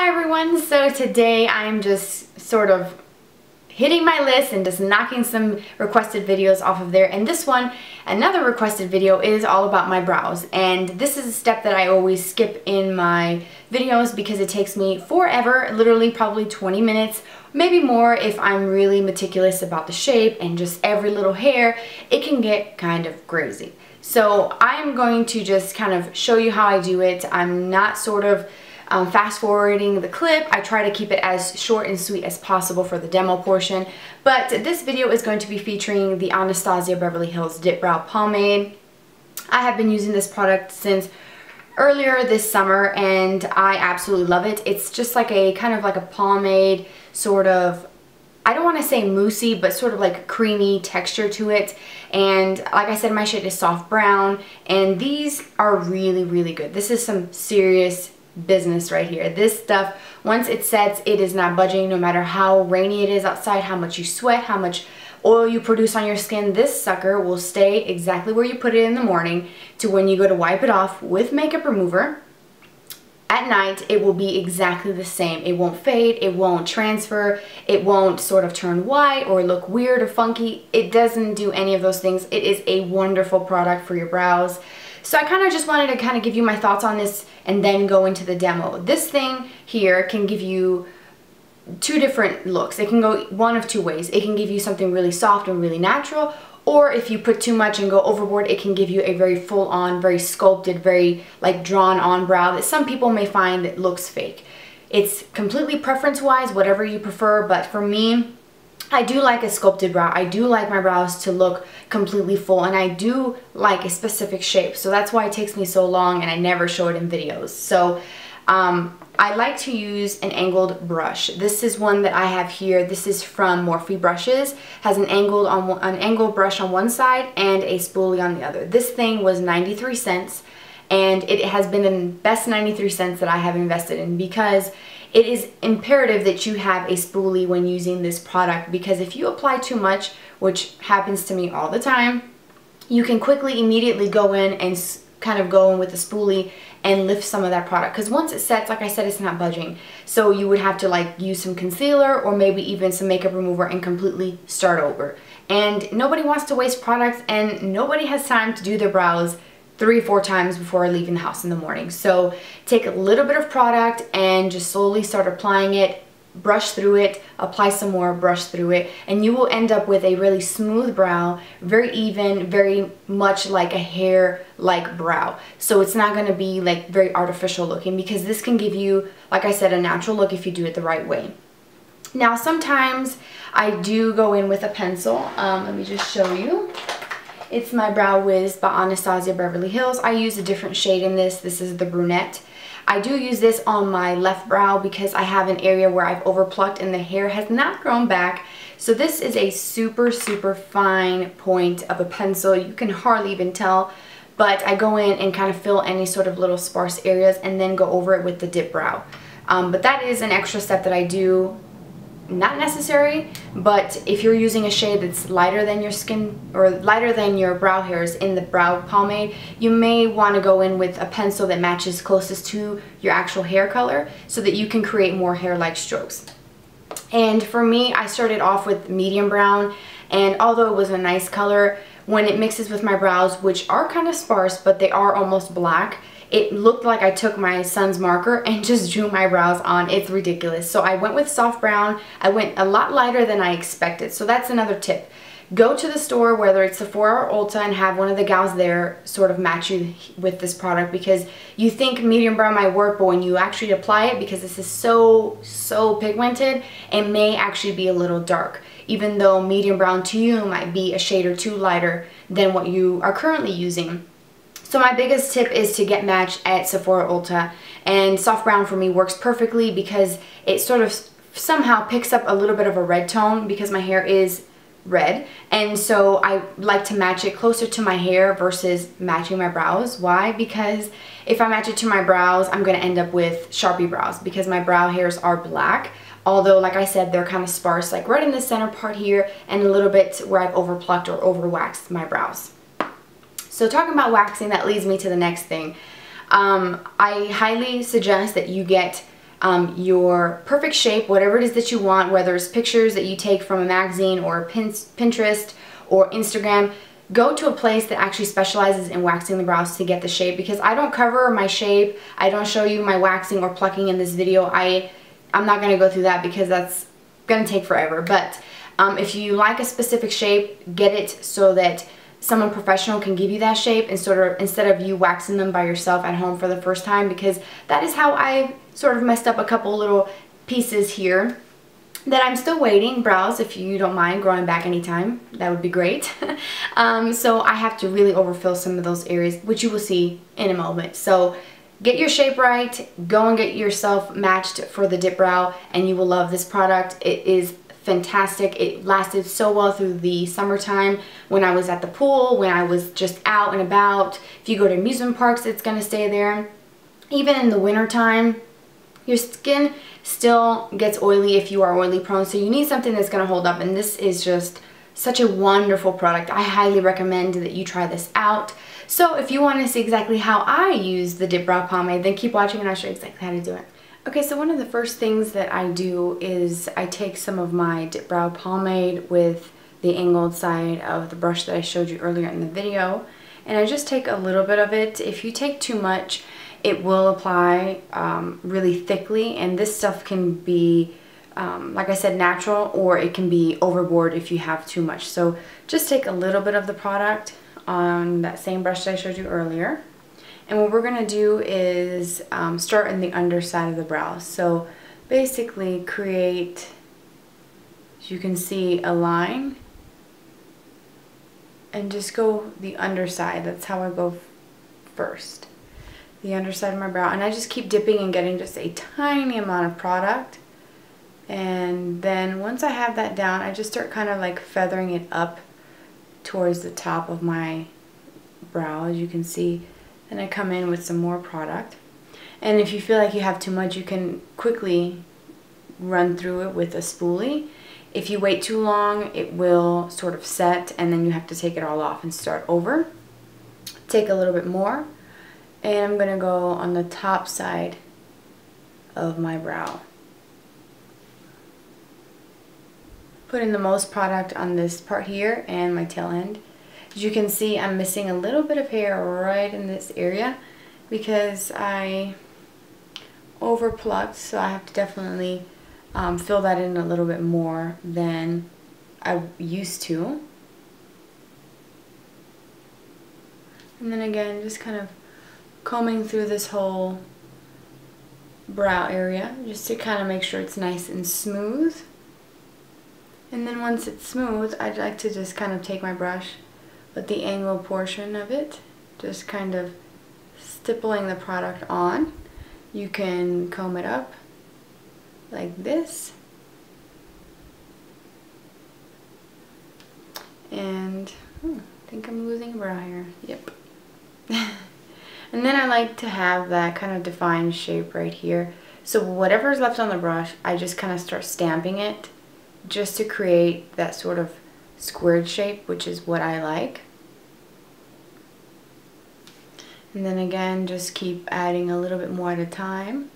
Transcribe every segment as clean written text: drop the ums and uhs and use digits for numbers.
Hi everyone, so today I'm just sort of hitting my list and just knocking some requested videos off of there. And this one, another requested video, is all about my brows. And this is a step that I always skip in my videos because it takes me forever, literally probably 20 minutes, maybe more if I'm really meticulous about the shape and just every little hair. It can get kind of crazy. So I'm going to just kind of show you how I do it. I'm not sort of fast forwarding the clip. I try to keep it as short and sweet as possible for the demo portion, but this video is going to be featuring the Anastasia Beverly Hills Dipbrow Pomade. I have been using this product since earlier this summer and I absolutely love it. It's just like a kind of like a pomade, sort of, I don't want to say moussey, but sort of like a creamy texture to it. And like I said, my shade is soft brown, and these are really, really good. This is some serious business right here. This stuff, once it sets, it is not budging, no matter how rainy it is outside, how much you sweat, how much oil you produce on your skin. This sucker will stay exactly where you put it in the morning to when you go to wipe it off with makeup remover. At night, it will be exactly the same. It won't fade, it won't transfer, it won't sort of turn white or look weird or funky. It doesn't do any of those things. It is a wonderful product for your brows. So I kind of just wanted to kind of give you my thoughts on this and then go into the demo. This thing here can give you two different looks. It can go one of two ways. It can give you something really soft and really natural, or if you put too much and go overboard, it can give you a very full-on, very sculpted, very like drawn-on brow that some people may find that looks fake. It's completely preference-wise, whatever you prefer, but for me, I do like a sculpted brow. I do like my brows to look completely full, and I do like a specific shape. So that's why it takes me so long and I never show it in videos. So I like to use an angled brush. This is one that I have here. This is from Morphe Brushes. Has an angled brush on one side and a spoolie on the other. This thing was 93 cents, and it has been the best 93 cents that I have invested in, because it is imperative that you have a spoolie when using this product, because if you apply too much, which happens to me all the time, you can quickly immediately go in and kind of go in with the spoolie and lift some of that product, because once it sets, like I said, it's not budging. So you would have to like use some concealer or maybe even some makeup remover and completely start over. And nobody wants to waste product, and nobody has time to do their brows 3 or 4 times before leaving the house in the morning. So take a little bit of product and just slowly start applying it, brush through it, apply some more, brush through it, and you will end up with a really smooth brow, very even, very much like a hair-like brow. So it's not going to be like very artificial looking, because this can give you, like I said, a natural look if you do it the right way. Now sometimes I do go in with a pencil. Let me just show you. It's my Brow Wiz by Anastasia Beverly Hills. I use a different shade in this. This is the brunette. I do use this on my left brow because I have an area where I've overplucked and the hair has not grown back. So this is a super, super fine point of a pencil. You can hardly even tell, but I go in and kind of fill any sort of little sparse areas and then go over it with the Dipbrow. But that is an extra step that I do. Not necessary, but if you're using a shade that's lighter than your skin or lighter than your brow hairs in the brow pomade, you may want to go in with a pencil that matches closest to your actual hair color so that you can create more hair-like strokes. And for me, I started off with medium brown, and although it was a nice color, when it mixes with my brows, which are kind of sparse but they are almost black, it looked like I took my son's marker and just drew my brows on. It's ridiculous. So I went with soft brown. I went a lot lighter than I expected. So that's another tip. Go to the store, whether it's Sephora or Ulta, and have one of the gals there sort of match you with this product, because you think medium brown might work, but when you actually apply it, because this is so pigmented, it may actually be a little dark, even though medium brown to you might be a shade or two lighter than what you are currently using. So my biggest tip is to get matched at Sephora Ulta, and soft brown for me works perfectly because it sort of somehow picks up a little bit of a red tone, because my hair is red, and so I like to match it closer to my hair versus matching my brows. Why? Because if I match it to my brows, I'm going to end up with Sharpie brows, because my brow hairs are black, although like I said, they're kind of sparse, like right in the center part here and a little bit where I've overplucked or overwaxed my brows. So talking about waxing, that leads me to the next thing. I highly suggest that you get your perfect shape, whatever it is that you want, whether it's pictures that you take from a magazine or Pinterest or Instagram. Go to a place that actually specializes in waxing the brows to get the shape, because I don't cover my shape. I don't show you my waxing or plucking in this video. I'm not going to go through that because that's going to take forever. But if you like a specific shape, get it so that someone professional can give you that shape, and instead of you waxing them by yourself at home for the first time, because that is how I sort of messed up a couple little pieces here that I'm still waiting. Brows, if you don't mind growing back anytime, that would be great. So I have to really overfill some of those areas, which you will see in a moment. So get your shape right, go and get yourself matched for the Dipbrow, and you will love this product. It is fantastic. It lasted so well through the summertime when I was at the pool, when I was just out and about. If you go to amusement parks, it's going to stay there. Even in the winter time, your skin still gets oily if you are oily prone, so you need something that's going to hold up, and this is just such a wonderful product. I highly recommend that you try this out. So if you want to see exactly how I use the Dipbrow pomade, then keep watching and I'll show you exactly how to do it. Okay, so one of the first things that I do is I take some of my Dipbrow pomade with the angled side of the brush that I showed you earlier in the video, and I just take a little bit of it. If you take too much, it will apply really thickly, and this stuff can be, like I said, natural, or it can be overboard if you have too much. So just take a little bit of the product on that same brush that I showed you earlier. And what we're going to do is start in the underside of the brow. So basically create, as you can see, a line, and just go the underside. That's how I go first. The underside of my brow, and I just keep dipping and getting just a tiny amount of product, and then once I have that down, I just start kind of like feathering it up towards the top of my brow, as you can see. Then I come in with some more product, and if you feel like you have too much, you can quickly run through it with a spoolie. If you wait too long, it will sort of set, and then you have to take it all off and start over. Take a little bit more, and I'm going to go on the top side of my brow. Putting the most product on this part here and my tail end. As you can see, I'm missing a little bit of hair right in this area because I over plucked, so I have to definitely fill that in a little bit more than I used to. And then again, just kind of combing through this whole brow area just to kind of make sure it's nice and smooth. And then once it's smooth, I'd like to just kind of take my brush with the angled portion of it, just kind of stippling the product on. You can comb it up like this, and I think I'm losing a brow hair. Yep. And then I like to have that kind of defined shape right here. So whatever's left on the brush, I just kind of start stamping it just to create that sort of squared shape, which is what I like. And then again, just keep adding a little bit more at a time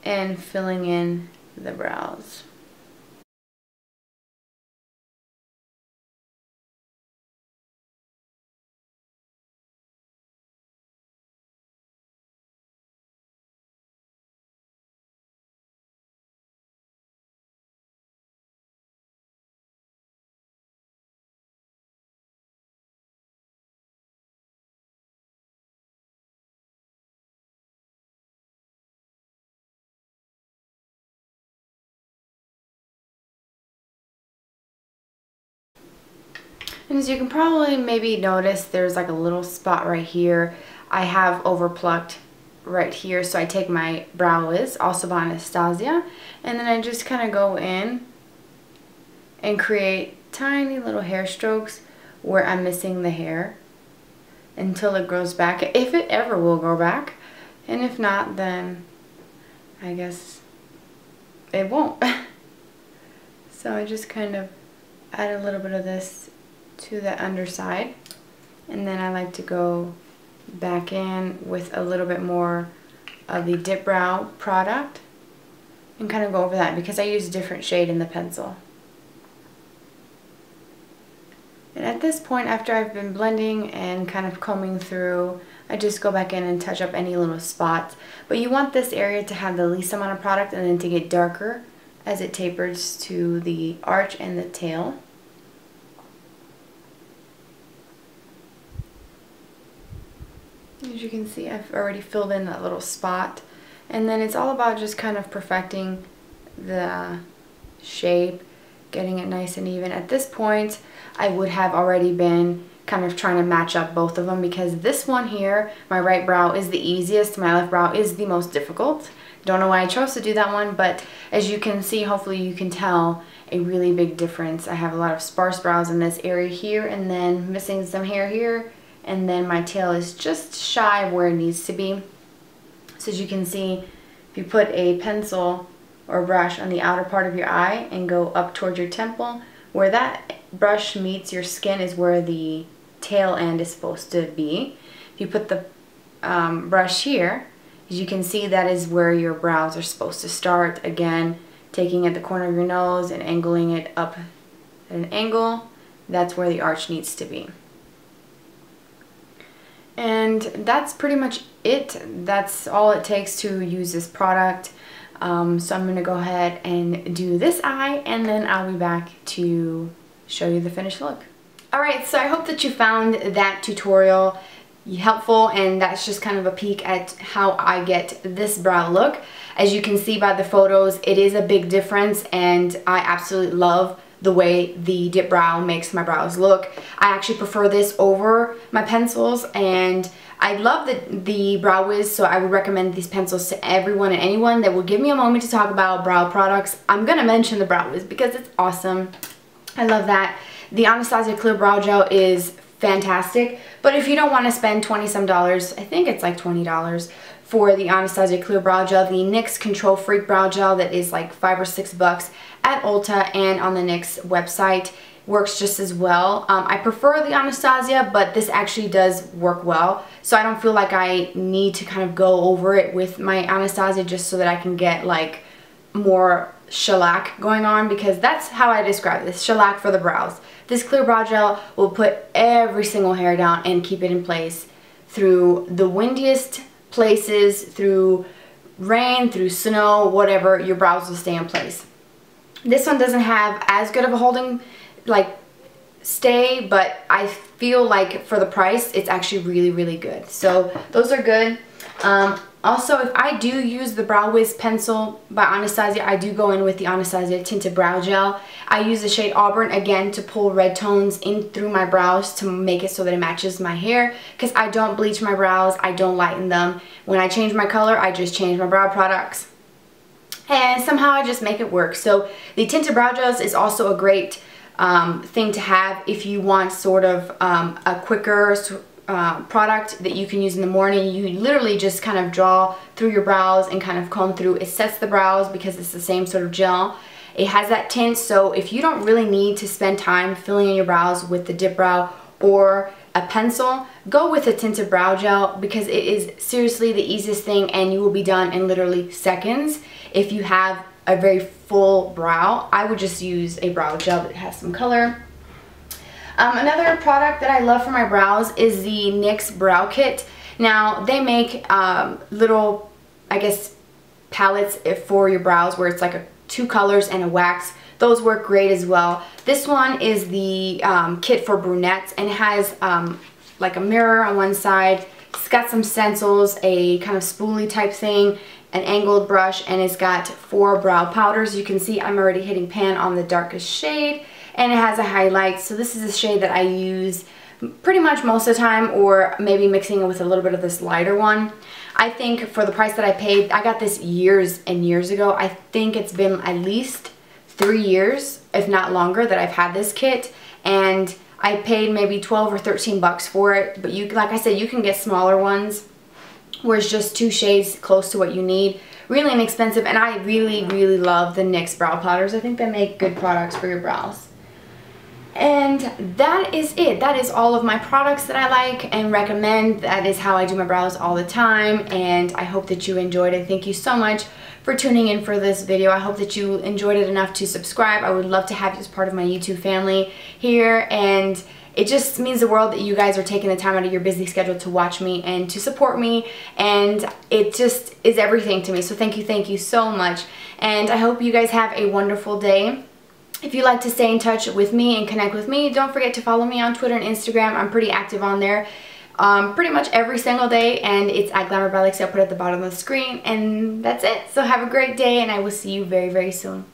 and filling in the brows. And as you can probably maybe notice, there's like a little spot right here. I have overplucked right here, so I take my Brow Wiz, also by Anastasia, and then I just kind of go in and create tiny little hair strokes where I'm missing the hair until it grows back, if it ever will grow back. And if not, then I guess it won't. So I just kind of add a little bit of this to the underside, and then I like to go back in with a little bit more of the Dipbrow product and kind of go over that because I use a different shade in the pencil. And at this point, after I've been blending and kind of combing through, I just go back in and touch up any little spots. But you want this area to have the least amount of product and then to get darker as it tapers to the arch and the tail. As you can see, I've already filled in that little spot. And then it's all about just kind of perfecting the shape, getting it nice and even. At this point, I would have already been kind of trying to match up both of them because this one here, my right brow, is the easiest. My left brow is the most difficult. Don't know why I chose to do that one, but as you can see, hopefully you can tell a really big difference. I have a lot of sparse brows in this area here and then missing some hair here, and then my tail is just shy of where it needs to be. So as you can see, if you put a pencil or brush on the outer part of your eye and go up towards your temple, where that brush meets your skin is where the tail end is supposed to be. If you put the brush here, as you can see, that is where your brows are supposed to start. Again, taking at the corner of your nose and angling it up at an angle, that's where the arch needs to be. And that's pretty much it. That's all it takes to use this product. So I'm going to go ahead and do this eye, and then I'll be back to show you the finished look. Alright, so I hope that you found that tutorial helpful, and that's just kind of a peek at how I get this brow look. As you can see by the photos, it is a big difference, and I absolutely love the way the Dipbrow makes my brows look. I actually prefer this over my pencils, and I love the Brow Wiz, so I would recommend these pencils to everyone and anyone that will give me a moment to talk about brow products. I'm going to mention the Brow Wiz because it's awesome. I love that. The Anastasia Clear Brow Gel is fantastic, but if you don't want to spend 20-some dollars, I think it's like $20 for the Anastasia Clear Brow Gel, the NYX Control Freak Brow Gel that is like $5 or $6 at Ulta and on the NYX website works just as well. I prefer the Anastasia, but this actually does work well, so I don't feel like I need to kind of go over it with my Anastasia just so that I can get like more shellac going on, because that's how I describe this, shellac for the brows. This Clear Brow Gel will put every single hair down and keep it in place through the windiest places, through rain, through snow, whatever, your brows will stay in place. This one doesn't have as good of a holding stay, but I feel like for the price it's actually really, really good. So those are good. Also, if I do use the Brow Wiz pencil by Anastasia, I do go in with the Anastasia Tinted Brow Gel. I use the shade Auburn again to pull red tones in through my brows to make it so that it matches my hair, because I don't bleach my brows, I don't lighten them. When I change my color, I just change my brow products, and somehow I just make it work. So the Tinted Brow Gels is also a great thing to have if you want sort of a quicker product that you can use in the morning. You literally just kind of draw through your brows and kind of comb through. It sets the brows because it's the same sort of gel. It has that tint, so if you don't really need to spend time filling in your brows with the Dipbrow or a pencil, go with a Tinted Brow Gel, because it is seriously the easiest thing and you will be done in literally seconds. If you have a very full brow, I would just use a brow gel that has some color. Another product that I love for my brows is the NYX Brow Kit. Now, they make little, I guess, palettes for your brows where it's like two colors and a wax. Those work great as well. This one is the kit for brunettes, and it has like a mirror on one side. It's got some stencils, a kind of spoolie type thing, an angled brush, and it's got 4 brow powders. You can see I'm already hitting pan on the darkest shade, and it has a highlight. So this is a shade that I use pretty much most of the time, or maybe mixing it with a little bit of this lighter one. I think for the price that I paid, I got this years and years ago. I think it's been at least 3 years, if not longer, that I've had this kit, and I paid maybe 12 or 13 bucks for it. But you, like I said, you can get smaller ones where it's just 2 shades close to what you need. Really inexpensive, and I really, really love the NYX brow powders. I think they make good products for your brows. And that is it. That is all of my products that I like and recommend. That is how I do my brows all the time, and I hope that you enjoyed it. Thank you so much for tuning in for this video. I hope that you enjoyed it enough to subscribe. I would love to have you as part of my YouTube family here, and it just means the world that you guys are taking the time out of your busy schedule to watch me and to support me, and it just is everything to me. So thank you so much, and I hope you guys have a wonderful day. If you'd like to stay in touch with me and connect with me, don't forget to follow me on Twitter and Instagram. I'm pretty active on there pretty much every single day, and it's at @GlamourByLexi. I'll put it at the bottom of the screen, and that's it. So have a great day, and I will see you very, very soon.